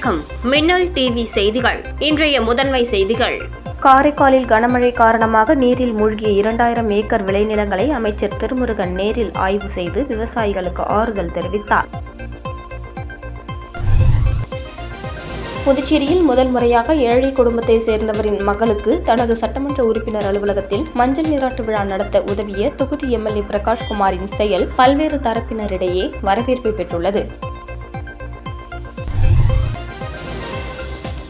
வணக்கம். மின்னல் டிவி செய்திகள். இன்றைய முதன்மை செய்திகள். காரைக்காலில் கனமழை காரணமாக நீரில் மூழ்கிய 2000 ஏக்கர் விளைநிலங்களை அமைச்சர் திருமுருகன் நேரில் ஆய்வு செய்து விவசாயிகளுக்கு ஆறுதல் தெரிவித்தார். புதுச்சேரியில் முதல் முறையாக ஏழை குடும்பத்தை சேர்ந்தவரின் மகளுக்கு தனது சட்டமன்ற உறுப்பினர் அலுவலகத்தில் மஞ்சள் நீராட்டு விழா நடத்த உதவிய தொகுதி எம்எல்ஏ பிரகாஷ்குமாரின் செயல் பல்வேறு தரப்பினரிடையே வரவேற்பை பெற்றுள்ளது.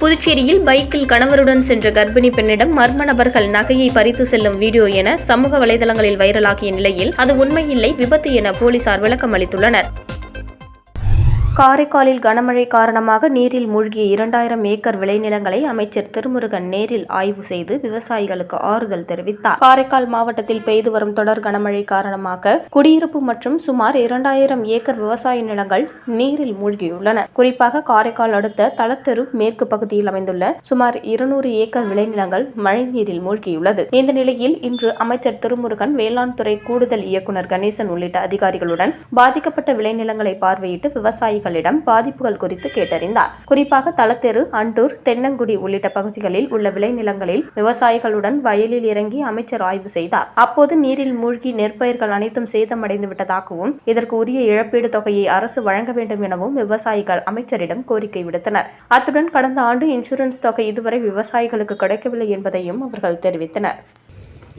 புதுச்சேரியில் பைக்கில் கணவருடன் சென்ற கர்ப்பிணி பெண்ணிடம் மர்ம நபர்கள் நகையை பறித்து செல்லும் வீடியோ என சமூக வலைதளங்களில் வைரலாகிய நிலையில் அது உண்மையில்லை, விபத்து என போலீசார் விளக்கம் அளித்துள்ளனர். காரைக்காலில் கனமழை காரணமாக நீரில் மூழ்கிய 2000 ஏக்கர் விளைநிலங்களை அமைச்சர் திருமுருகன் நேரில் ஆய்வு செய்து விவசாயிகளுக்கு ஆறுதல் தெரிவித்தார். காரைக்கால் மாவட்டத்தில் பெய்து வரும் தொடர் கனமழை காரணமாக குடியிருப்பு மற்றும் சுமார் 2000 ஏக்கர் விவசாய நிலங்கள் நீரில் மூழ்கியுள்ளன. குறிப்பாக காரைக்கால் அடுத்த தளத்தெரு மேற்கு பகுதியில் அமைந்துள்ள சுமார் 200 ஏக்கர் விளைநிலங்கள் மழைநீரில் மூழ்கியுள்ளது. இந்த நிலையில் இன்று அமைச்சர் திருமுருகன் வேளாண் துறை கூடுதல் இயக்குநர் கணேசன் உள்ளிட்ட அதிகாரிகளுடன் பாதிக்கப்பட்ட விளைநிலங்களை பார்வையிட்டு விவசாயிகள் பாதிப்புகள் குறித்து கேட்டறிந்தார். குறிப்பாக தளத்தெரு, அண்டூர், தென்னங்குடி உள்ளிட்ட பகுதிகளில் உள்ள விளைநிலங்களில் விவசாயிகளுடன் வயலில் இறங்கி அமைச்சர் ஆய்வு செய்தார். அப்போது நீரில் மூழ்கி நெற்பயிர்கள் அனைத்தும் சேதமடைந்து விட்டதாகவும் இதற்கு உரிய இழப்பீடு தொகையை அரசு வழங்க வேண்டும் எனவும் விவசாயிகள் அமைச்சரிடம் கோரிக்கை விடுத்தனர். அத்துடன் கடந்த ஆண்டு இன்சூரன்ஸ் தொகை இதுவரை விவசாயிகளுக்கு கிடைக்கவில்லை என்பதையும் அவர்கள் தெரிவித்தனர்.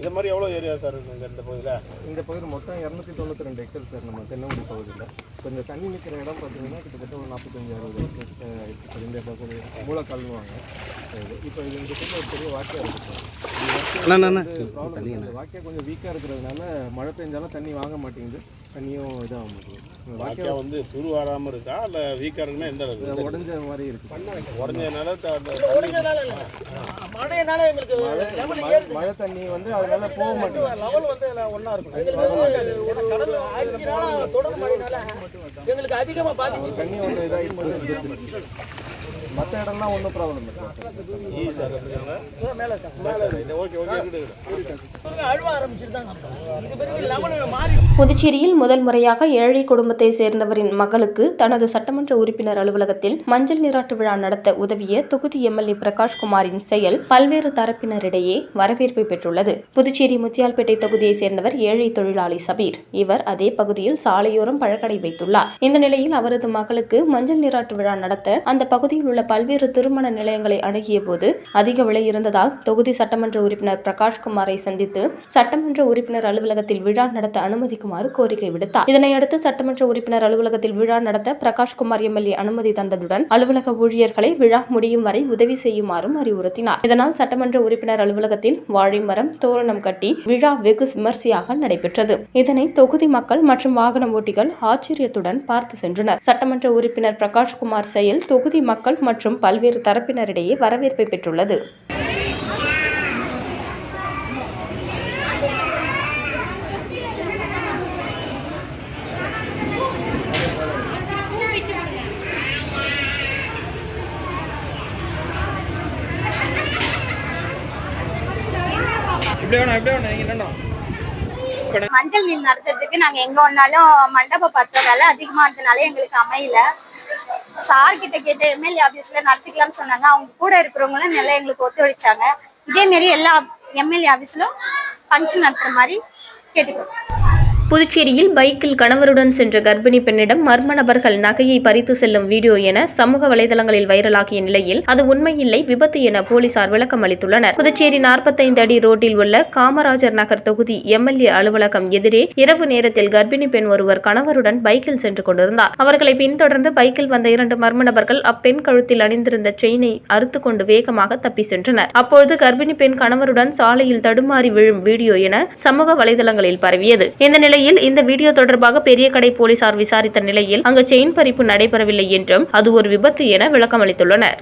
இது மாதிரி எவ்வளோ ஏரியா சார் இருக்குங்க இந்த பகுதியில்? இந்த பகுதியில் மொத்தம் 292 ஏக்கர் சார். நம்ம தென்னங்குடி பகுதியில் கொஞ்சம் தண்ணி நிற்கிற இடம் பார்த்தீங்கன்னா கிட்டத்தட்ட ஒரு 45-60 ஏக்கர் இருக்குது சார். இந்த பகுதி மூலக்கால்வாங்க. இப்போ இது இந்த பக்கம் ஒரு பெரிய வாக்கியம் இருக்குது சார். வாக்கியம் கொஞ்சம் வீக்காக இருக்கிறதுனால மழை பெஞ்சாலும் தண்ணி வாங்க மாட்டேங்குது, தண்ணியும் இதாக மாட்டேங்குது. வாக்கியம் வந்து துருவாடாமல் இருக்கா இல்லை வீக்காக இருக்குன்னா எந்த அளவுக்கு? உடஞ்ச மாதிரி இருக்குது. உடஞ்சதுனால மழை தண்ணி வந்து அதனால போக மாட்டேங்குது. லெவல் வந்து ஒன்றா இருக்கும். எங்களுக்கு அதிகமாக பாதிச்சு தண்ணி ஒன்று இதாகி மற்ற இடம்லாம் ஒன்றும் ப்ராப்ளம் இல்லை. புதுச்சேரியில் முதல் முறையாக ஏழை குடும்பத்தை சேர்ந்தவரின் மகளுக்கு தனது சட்டமன்ற உறுப்பினர் அலுவலகத்தில் மஞ்சள் நீராட்டு விழா நடத்த உதவிய தொகுதி எம்எல்ஏ பிரகாஷ்குமாரின் செயல் பல்வேறு தரப்பினரிடையே வரவேற்பை பெற்றுள்ளது. புதுச்சேரி முத்தியால்பேட்டை தொகுதியை சேர்ந்தவர் ஏழை தொழிலாளி சபீர். இவர் அதே பகுதியில் சாலையோரம் பழக்கடை வைத்துள்ளார். இந்த நிலையில் அவரது மகளுக்கு மஞ்சள் நீராட்டு விழா நடத்த அந்த பகுதியில் உள்ள பல்வேறு திருமண நிலையங்களை அணுகிய போது அதிக விலை இருந்ததால் தொகுதி சட்டமன்ற உறுப்பினர் பிரகாஷ்குமாரை சந்தித்து சட்டமன்ற உறுப்பினர் அலுவலகத்தில் விழா நடத்த அனுமதிக்குமாறு கோரிக்கை விடுத்தார். இதனையடுத்து சட்டமன்ற உறுப்பினர் அலுவலகத்தில் விழா நடத்த பிரகாஷ்குமார் எம்எல்ஏ அனுமதி தந்ததுடன் அலுவலக ஊழியர்களை விழா முடியும் வரை உதவி செய்யுமாறும் அறிவுறுத்தினார். இதனால் சட்டமன்ற உறுப்பினர் அலுவலகத்தில் வாழை மரம், தோரணம் கட்டி விழா வெகு விமர்சையாக நடைபெற்றது. இதனை தொகுதி மக்கள் மற்றும் வாகன ஓட்டிகள் ஆச்சரியத்துடன் பார்த்து சென்றனர். சட்டமன்ற உறுப்பினர் பிரகாஷ்குமார் செயல் தொகுதி மக்கள் மற்றும் பல்வேறு தரப்பினரிடையே வரவேற்பை பெற்றுள்ளது. மஞ்சள் நீர் நடத்துறதுக்கு நாங்க எங்க ஒன்னாலும் மண்டபம் பத்ததால அதிகமா இருந்தனால எங்களுக்கு அமையல. சார் கிட்ட கேட்ட எம்எல்ஏ ஆபீஸ்ல நடத்திக்கலாம்னு சொன்னாங்க. அவங்க கூட இருக்கிறவங்களும் நல்லா எங்களுக்கு ஒத்துழைச்சாங்க. இதே மாரி எல்லா எம்எல்ஏ ஆபீஸ்லும் ஃபங்க்ஷன் நடத்துற மாதிரி கேட்டுக்கிறோம். புதுச்சேரியில் பைக்கில் கணவருடன் சென்ற கர்ப்பிணி பெண்ணிடம் மர்ம நபர்கள் நகையை பறித்து செல்லும் வீடியோ என சமூக வலைதளங்களில் வைரலாகிய நிலையில் அது உண்மையில்லை, விபத்து என போலீசார் விளக்கம் அளித்துள்ளனர். புதுச்சேரி 45 அடி ரோட்டில் உள்ள காமராஜர் நகர் தொகுதி எம்எல்ஏ அலுவலகம் எதிரே இரவு நேரத்தில் கர்ப்பிணி பெண் ஒருவர் கணவருடன் பைக்கில் சென்று கொண்டிருந்தார். அவர்களை பின்தொடர்ந்து பைக்கில் வந்த 2 மர்ம நபர்கள் அப்பெண் கழுத்தில் அணிந்திருந்த செயினை அறுத்துக்கொண்டு வேகமாக தப்பி சென்றனர். அப்பொழுது கர்ப்பிணி பெண் கணவருடன் சாலையில் தடுமாறி விழும் வீடியோ என சமூக வலைதளங்களில் பரவியது. இந்த நிலையில் இந்த வீடியோ தொடர்பாக பெரிய கடை போலீசார் விசாரித்த நிலையில் அங்கு செயின் பறிப்பு நடைபெறவில்லை என்றும் அது ஒரு விபத்து என விளக்கம் அளித்துள்ளனர்.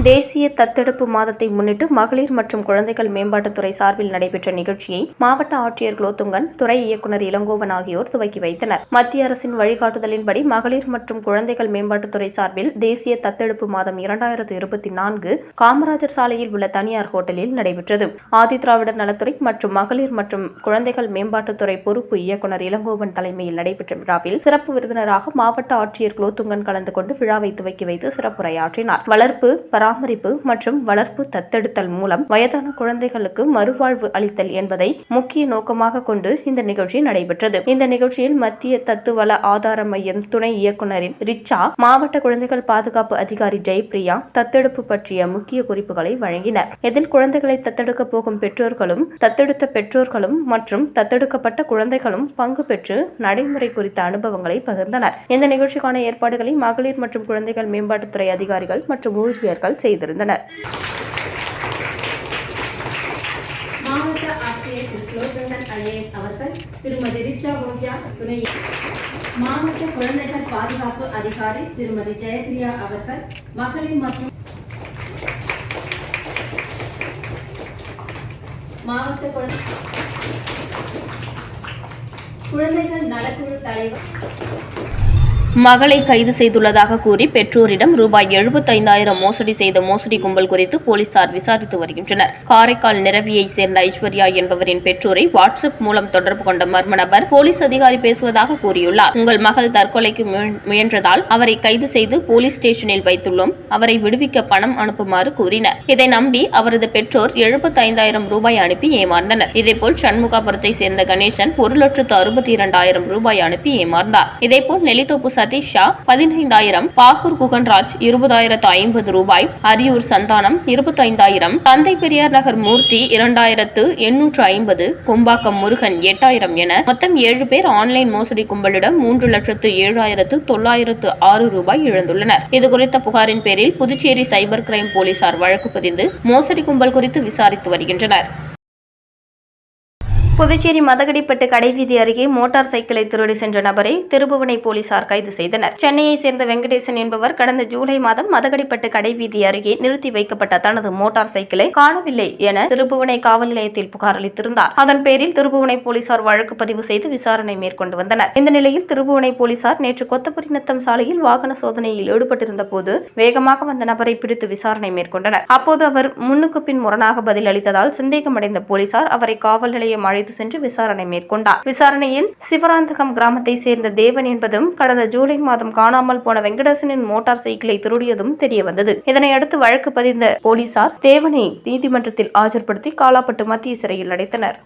தேசிய தத்தெடுப்பு மாதத்தை முன்னிட்டு மகளிர் மற்றும் குழந்தைகள் மேம்பாட்டுத்துறை சார்பில் நடைபெற்ற நிகழ்ச்சியை மாவட்ட ஆட்சியர் குலோத்துங்கன், துறை இயக்குநர் இளங்கோவன் ஆகியோர் துவக்கி வைத்தனர். மத்திய அரசின் வழிகாட்டுதலின்படி மகளிர் மற்றும் குழந்தைகள் மேம்பாட்டுத்துறை சார்பில் தேசிய தத்தெடுப்பு மாதம் 2024 காமராஜர் சாலையில் உள்ள தனியார் ஹோட்டலில் நடைபெற்றது. ஆதிதிராவிடர் நலத்துறை மற்றும் மகளிர் மற்றும் குழந்தைகள் மேம்பாட்டுத்துறை பொறுப்பு இயக்குநர் இளங்கோவன் தலைமையில் நடைபெற்ற விழாவில் சிறப்பு விருந்தினராக மாவட்ட ஆட்சியர் குலோத்துங்கன் கலந்து கொண்டு விழாவை துவக்கி வைத்து சிறப்புரையாற்றினார். வளர்ப்பு, பராமரிப்பு மற்றும் வளர்ப்பு தத்தெடுத்தல் மூலம் வயதான குழந்தைகளுக்கு மறுவாழ்வு அளித்தல் என்பதை முக்கிய நோக்கமாக கொண்டு இந்த நிகழ்ச்சி நடைபெற்றது. இந்த நிகழ்ச்சியில் மத்திய தத்துவள ஆதார மையம் துணை இயக்குநரின் ரிச்சா, மாவட்ட குழந்தைகள் பாதுகாப்பு அதிகாரி ஜெயபிரியா தத்தெடுப்பு பற்றிய முக்கிய குறிப்புகளை வழங்கினர். இதில் குழந்தைகளை தத்தெடுக்க போகும் பெற்றோர்களும், தத்தெடுத்த பெற்றோர்களும் மற்றும் தத்தெடுக்கப்பட்ட குழந்தைகளும் பங்கு பெற்று நடைமுறை குறித்த அனுபவங்களை பகிர்ந்தனர். இந்த நிகழ்ச்சிக்கான ஏற்பாடுகளை மகளிர் மற்றும் குழந்தைகள் மேம்பாட்டுத்துறை அதிகாரிகள் மற்றும் ஊழியர்கள் செய்திருந்தனர். மாவட்ட ஆட்சியர் திரு குலோத்துங்கன் IAS அவர்கள், திருமதி ரிச்சா ஓஜா துணை மாவட்ட குழந்தைகள் பாதுகாப்பு அதிகாரி திருமதி ஜெயபிரியா அவர்கள், மகளிர் மற்றும் மாவட்ட குழந்தைகள் நலக்குழு தலைவர் மகளை கைது செய்துள்ளதாக கூறி பெற்றோரிடம் ரூபாய் 75,000 மோசடி செய்த மோசடி கும்பல் குறித்து போலீசார் விசாரித்து வருகின்றனர். காரைக்கால் நிரவியை சேர்ந்த ஐஸ்வர்யா என்பவரின் பெற்றோரை வாட்ஸ்அப் மூலம் தொடர்பு கொண்ட மர்ம நபர் போலீஸ் அதிகாரி பேசுவதாக கூறியுள்ளார். உங்கள் மகள் தற்கொலைக்கு முயன்றதால் அவரை கைது செய்து போலீஸ் ஸ்டேஷனில் வைத்துள்ளோம். அவரை விடுவிக்க பணம் அனுப்புமாறு கூறினர். இதை நம்பி அவரது பெற்றோர் 75,000 ரூபாய் அனுப்பி ஏமாந்தனர். இதேபோல் சண்முகாபுரத்தை சேர்ந்த கணேசன் 1,62,000 ரூபாய் அனுப்பி ஏமாந்தார். இதேபோல் நெல்லித்தோப்பு சதீஷா 15,000, பாகூர் குகன்ராஜ் 20,050 ரூபாய், அரியூர் சந்தானம் 25,000, தந்தை பெரியார் நகர் மூர்த்தி 2,850, கும்பாக்கம் முருகன் 8,000 என மொத்தம் 7 பேர் ஆன்லைன் மோசடி கும்பலிடம் 3,07,906 ரூபாய் இழந்துள்ளனர். இதுகுறித்த புகாரின் பேரில் புதுச்சேரி சைபர் கிரைம் போலீசார் வழக்கு பதிந்து மோசடி கும்பல் குறித்து விசாரித்து வருகின்றனர். புதுச்சேரி மதகடிப்பட்டு கடைவீதி அருகே மோட்டார் சைக்கிளை திருடி சென்ற நபரை திருபுவனை போலீசார் கைது செய்தனர். சென்னையை சேர்ந்த வெங்கடேசன் என்பவர் கடந்த ஜூலை மாதம் மதகடிப்பட்டு கடைவீதி அருகே நிறுத்தி வைக்கப்பட்ட தனது மோட்டார் சைக்கிளை காணவில்லை என திருபுவனை காவல் நிலையத்தில் புகார் அளித்திருந்தார். அதன் பேரில் திருபுவனை போலீசார் வழக்கு பதிவு செய்து விசாரணை மேற்கொண்டு வந்தனர். இந்த நிலையில் திருபுவனை போலீசார் நேற்று கொத்தபுரிநத்தம் சாலையில் வாகன சோதனையில் ஈடுபட்டிருந்த போது வேகமாக வந்த நபரை பிடித்து விசாரணை மேற்கொண்டனர். அப்போது அவர் முன்னுக்கு பின் முரணாக பதில் அளித்ததால் சந்தேகமடைந்த போலீசார் அவரை காவல் நிலையம் அழைத்து சென்று விசாரணை மேற்கொண்டார். விசாரணையில் சிவராந்தகம் கிராமத்தை சேர்ந்த தேவன் என்பதும் கடந்த ஜூலை மாதம் காணாமல் போன வெங்கடேசனின் மோட்டார் சைக்கிளை திருடியதும் தெரியவந்தது. இதனையடுத்து வழக்கு பதிந்த போலீசார் தேவனை நீதிமன்றத்தில் ஆஜர்படுத்தி காலாப்பட்டு மத்திய சிறையில் அடைத்தனர்.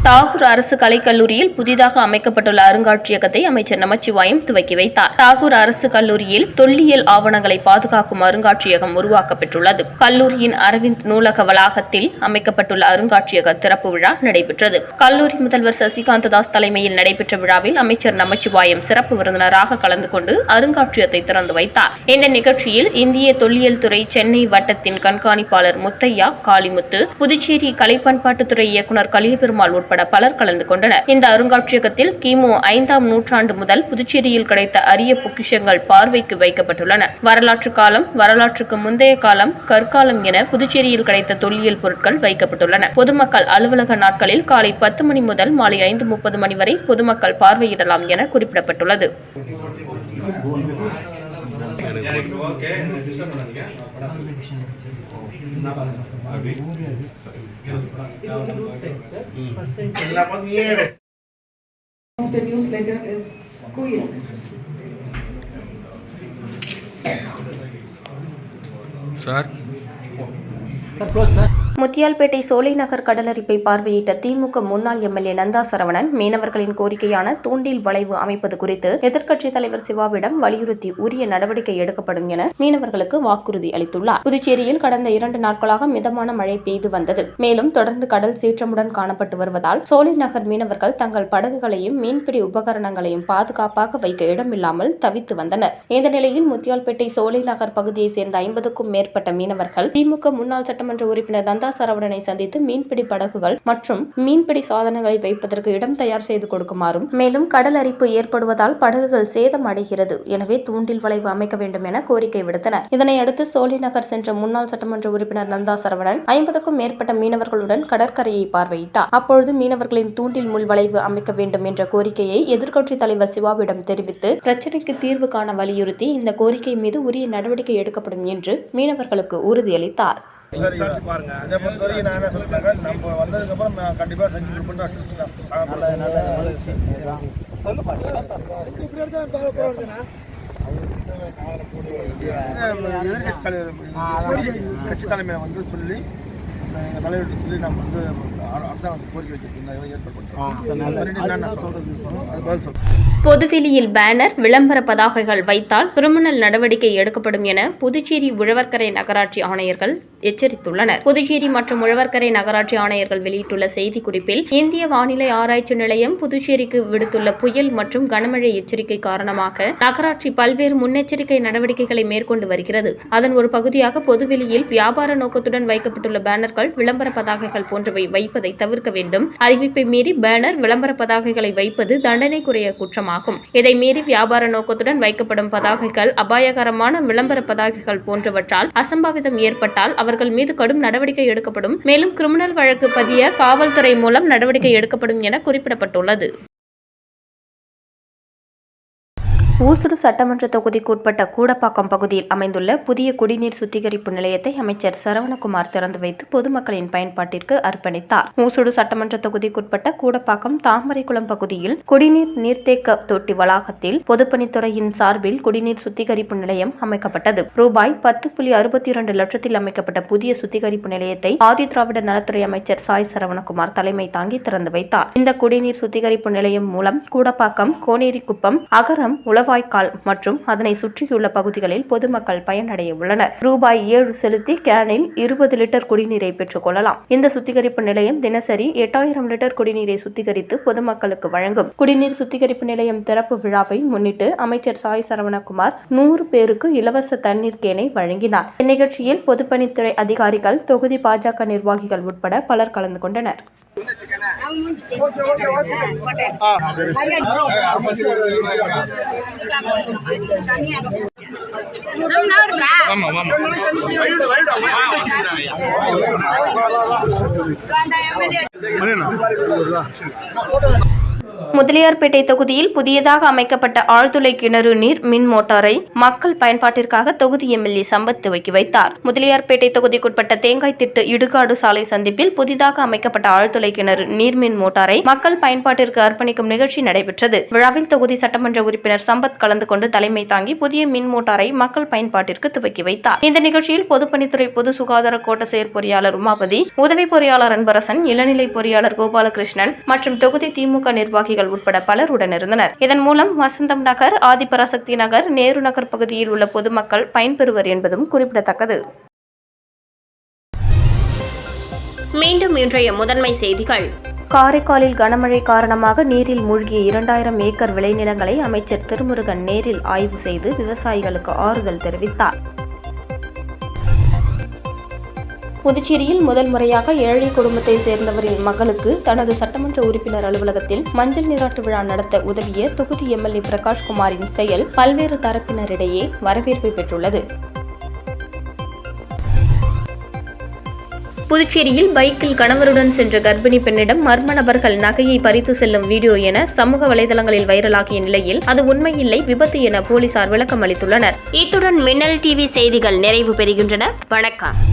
தாகூர் அரசு கலைக்கல்லூரியில் புதிதாக அமைக்கப்பட்டுள்ள அருங்காட்சியகத்தை அமைச்சர் நமச்சிவாயம் துவக்கி வைத்தார். தாகூர் அரசு கல்லூரியில் தொல்லியல் ஆவணங்களை பாதுகாக்கும் அருங்காட்சியகம் உருவாக்கப்பட்டுள்ளது. கல்லூரியின் அரவிந்த் நூலக வளாகத்தில் அமைக்கப்பட்டுள்ள அருங்காட்சியக திறப்பு விழா நடைபெற்றது. கல்லூரி முதல்வர் சசிகாந்த தாஸ் தலைமையில் நடைபெற்ற விழாவில் அமைச்சர் நமச்சிவாயம் சிறப்பு விருந்தினராக கலந்து கொண்டு அருங்காட்சியகத்தை திறந்து வைத்தார். இந்த நிகழ்ச்சியில் இந்திய தொல்லியல் துறை சென்னை வட்டத்தின் கண்காணிப்பாளர் முத்தையா காளிமுத்து, புதுச்சேரி கலை பண்பாட்டுத்துறை இயக்குநர் கலியபெருமாள் உட்பட பலர் கலந்து கொண்டனர். இந்த அருங்காட்சியகத்தில் கிமு 5ஆம் நூற்றாண்டு முதல் புதுச்சேரியில் கிடைத்த அரிய பொக்கிஷங்கள் பார்வைக்கு வைக்கப்பட்டுள்ளன. வரலாற்று காலம், வரலாற்றுக்கு முந்தைய காலம், கற்காலம் என புதுச்சேரியில் கிடைத்த தொல்லியல் பொருட்கள் வைக்கப்பட்டுள்ளன. பொதுமக்கள் அலுவலக நாட்களில் காலை 10 மணி முதல் மாலை 5:30 மணி வரை பொதுமக்கள் பார்வையிடலாம் என குறிப்பிடப்பட்டுள்ளது. The newsletter is Kuya. Sir. Muthialpet சோலை நகர் கடலரிப்பை பார்வையிட்ட திமுக முன்னாள் எம்எல்ஏ நந்தா சரவணன் மீனவர்களின் கோரிக்கையான தூண்டில் வளைவு அமைப்பது குறித்து எதிர்க்கட்சித் தலைவர் சிவாவிடம் வலியுறுத்தி உரிய நடவடிக்கை எடுக்கப்படும் என மீனவர்களுக்கு வாக்குறுதி அளித்துள்ளார். புதுச்சேரியில் கடந்த 2 நாட்களாக மிதமான மழை பெய்து வந்தது. மேலும் தொடர்ந்து கடல் சீற்றமுடன் காணப்பட்டு வருவதால் சோலை நகர் மீனவர்கள் தங்கள் படகுகளையும் மீன்பிடி உபகரணங்களையும் பாதுகாப்பாக வைக்க இடமில்லாமல் தவித்து வந்தனர். இந்த நிலையில் முத்தியால்பேட்டை சோலை நகர் பகுதியை சேர்ந்த 50க்கும் மேற்பட்ட மீனவர்கள் திமுக முன்னாள் சட்டமன்ற உறுப்பினர் நந்தா சரவணனை சந்தித்து மீன்பிடி படகுகள் மற்றும் மீன்பிடி சாதனங்களை வைப்பதற்கு இடம் தயார் செய்து கொடுக்குமாறும், மேலும் கடல் அரிப்பு ஏற்படுவதால் படகுகள் சேதம் அடைகிறது, எனவே தூண்டில் வளைவு அமைக்க வேண்டும் என கோரிக்கை விடுத்தனர். இதனையடுத்து சோழிநகர் சென்ற முன்னாள் சட்டமன்ற உறுப்பினர் நந்தா சரவணன் 50க்கும் மேற்பட்ட மீனவர்களுடன் கடற்கரையை பார்வையிட்டார். அப்பொழுது மீனவர்களின் தூண்டில் முள் வளைவு அமைக்க வேண்டும் என்ற கோரிக்கையை எதிர்க்கட்சித் தலைவர் சிவாவிடம் தெரிவித்து பிரச்சினைக்கு தீர்வு காண வலியுறுத்தி இந்த கோரிக்கை மீது உரிய நடவடிக்கை எடுக்கப்படும் என்று மீனவர்களுக்கு உறுதியளித்தார். கட்சி தலைமையை வந்து சொல்லி தலைவர்கிட்ட சொல்லி நம்ம வந்து அரசாங்கத்துக்கு கோரிக்கை வச்சிருக்கோம். பொதுவெளியில் பேனர், விளம்பர பதாகைகள் வைத்தால் கிரிமினல் நடவடிக்கை எடுக்கப்படும் என புதுச்சேரி உழவர்கரை நகராட்சி ஆணையர்கள் எச்சரித்துள்ளனர். புதுச்சேரி மற்றும் உழவர்கரை நகராட்சி ஆணையர்கள் வெளியிட்டுள்ள செய்திக்குறிப்பில், இந்திய வானிலை ஆராய்ச்சி நிலையம் புதுச்சேரிக்கு விடுத்துள்ள புயல் மற்றும் கனமழை எச்சரிக்கை காரணமாக நகராட்சி பல்வேறு முன்னெச்சரிக்கை நடவடிக்கைகளை மேற்கொண்டு வருகிறது. அதன் ஒரு பகுதியாக பொதுவெளியில் வியாபார நோக்கத்துடன் வைக்கப்பட்டுள்ள பேனர்கள், விளம்பர பதாகைகள் போன்றவை வைப்பதை தவிர்க்க வேண்டும். அறிவிப்பை மீறி பேனர், விளம்பர பதாகைகளை வைப்பது தண்டனைக்குரிய குற்றமாகும். இதை மீறி வியாபார நோக்கத்துடன் வைக்கப்படும் பதாகைகள், அபாயகரமான விளம்பர பதாகைகள் போன்றவற்றால் அசம்பாவிதம் ஏற்பட்டால் அவர்கள் மீது கடும் நடவடிக்கை எடுக்கப்படும். மேலும் கிரிமினல் வழக்கு பதிய காவல்துறை மூலம் நடவடிக்கை எடுக்கப்படும் என குறிப்பிடப்பட்டுள்ளது. ஊசுடு சட்டமன்ற தொகுதிக்கு உட்பட்ட கூடப்பாக்கம் பகுதியில் அமைந்துள்ள புதிய குடிநீர் சுத்திகரிப்பு நிலையத்தை அமைச்சர் சரவணகுமார் திறந்து வைத்து பொதுமக்களின் பயன்பாட்டிற்கு அர்ப்பணித்தார். ஊசுடு சட்டமன்ற தொகுதிக்குட்பட்ட கூடப்பாக்கம் தாமரைக்குளம் பகுதியில் குடிநீர் நீர்த்தேக்க தொட்டி வளாகத்தில் பொதுப்பணித்துறையின் சார்பில் குடிநீர் சுத்திகரிப்பு நிலையம் அமைக்கப்பட்டது. ரூபாய் 10.62 லட்சத்தில் அமைக்கப்பட்ட புதிய சுத்திகரிப்பு நிலையத்தை ஆதிதிராவிட நலத்துறை அமைச்சர் சாய் சரவணகுமார் தலைமை தாங்கி திறந்து வைத்தார். இந்த குடிநீர் சுத்திகரிப்பு நிலையம் மூலம் கூடப்பாக்கம், கோனேரிக்குப்பம், அகரம், வாய்க்கால் மற்றும் அதனை சுற்றியுள்ள பகுதிகளில் பொதுமக்கள் பயனடைய உள்ளனர். ரூபாய் 7 செலுத்தி கேனில் 20 லிட்டர் குடிநீரை பெற்றுக் கொள்ளலாம். இந்த சுத்திகரிப்பு நிலையம் தினசரி 8000 லிட்டர் குடிநீரை சுத்திகரித்து பொதுமக்களுக்கு வழங்கும். குடிநீர் சுத்திகரிப்பு நிலையம் திறப்பு விழாவை முன்னிட்டு அமைச்சர் சாய் சரவணகுமார் 100 பேருக்கு இலவச தண்ணீர் கேனை வழங்கினார். இந்நிகழ்ச்சியில் பொதுப்பணித்துறை அதிகாரிகள், தொகுதி பாஜக நிர்வாகிகள் உட்பட பலர் கலந்து கொண்டனர். முதலியார்பேட்டை தொகுதியில் புதியதாக அமைக்கப்பட்ட ஆழ்துளை கிணறு நீர் மின் மோட்டாரை மக்கள் பயன்பாட்டிற்காக தொகுதி எம்எல்ஏ சம்பத் துவக்கி வைத்தார். முதலியார்பேட்டை தொகுதிக்குட்பட்ட தேங்காய்த்திட்டு இடுகாடு சாலை சந்திப்பில் புதிதாக அமைக்கப்பட்ட ஆழ்துளை கிணறு நீர் மின் மோட்டாரை மக்கள் பயன்பாட்டிற்கு அர்ப்பணிக்கும் நிகழ்ச்சி நடைபெற்றது. விழாவில் தொகுதி சட்டமன்ற உறுப்பினர் சம்பத் கலந்து கொண்டு தலைமை தாங்கி புதிய மின் மோட்டாரை மக்கள் பயன்பாட்டிற்கு துவக்கி வைத்தார். இந்த நிகழ்ச்சியில் பொதுப்பணித்துறை பொது சுகாதார கோட்ட செயற்பொறியாளர் உமாபதி, உதவி பொறியாளர் அன்பரசன், இளநிலை பொறியாளர் கோபாலகிருஷ்ணன் மற்றும் தொகுதி திமுக நிர்வாகிகள் உட்பட பலர் உடனிருந்தனர். இதன் மூலம் வசந்தம் நகர், ஆதிபராசக்தி நகர், நேரு நகர் பகுதியில் உள்ள பொதுமக்கள் பயன்பெறுவர் என்பதும் குறிப்பிடத்தக்கது. மீண்டும் இன்றைய முதன்மை செய்திகள். காரைக்காலில் கனமழை காரணமாக நீரில் மூழ்கிய 2000 ஏக்கர் விளைநிலங்களை அமைச்சர் திருமுருகன் நேரில் ஆய்வு செய்து விவசாயிகளுக்கு ஆறுதல் தெரிவித்தார். புதுச்சேரியில் முதல் முறையாக ஏழை குடும்பத்தை சேர்ந்தவரின் மகளுக்கு தனது சட்டமன்ற உறுப்பினர் அலுவலகத்தில் மஞ்சள் நீராட்டு விழா நடத்த உதவிய தொகுதி எம்எல்ஏ பிரகாஷ்குமாரின் செயல் பல்வேறு தரப்பினரிடையே வரவேற்பை பெற்றுள்ளது. புதுச்சேரியில் பைக்கில் கணவருடன் சென்ற கர்ப்பிணி பெண்ணிடம் மர்ம நபர்கள் நகையை பறித்து செல்லும் வீடியோ என சமூக வலைதளங்களில் வைரலாகிய நிலையில் அது உண்மையில்லை, விபத்து என போலீசார் விளக்கம் அளித்துள்ளனர். இத்துடன் மின்னல் டிவி செய்திகள் நிறைவு பெறுகின்றன. வணக்கம்.